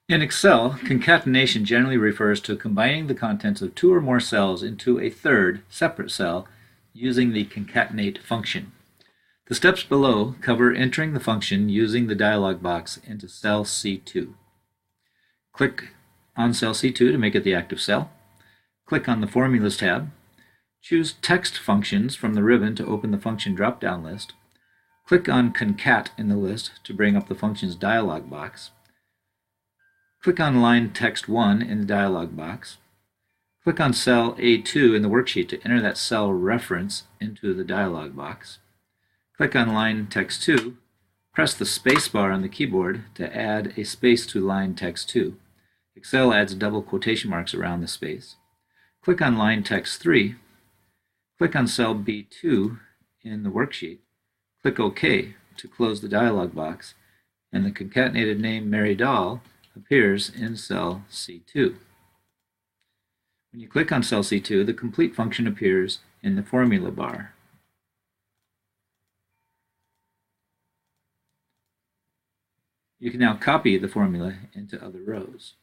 In Excel, concatenation generally refers to combining the contents of two or more cells into a third, separate cell using the concatenate function. The steps below cover entering the function using the dialog box into cell C2. Click on cell C2 to make it the active cell. Click on the Formulas tab. Choose Text Functions from the ribbon to open the function drop-down list. Click on Concat in the list to bring up the function's dialog box. Click on line text 1 in the dialog box. Click on cell A2 in the worksheet to enter that cell reference into the dialog box. Click on line text 2. Press the space bar on the keyboard to add a space to line text 2. Excel adds double quotation marks around the space. Click on line text 3. Click on cell B2 in the worksheet. Click OK to close the dialog box, and the concatenated name Mary Dahl appears in cell C2. When you click on cell C2, the complete function appears in the formula bar. You can now copy the formula into other rows.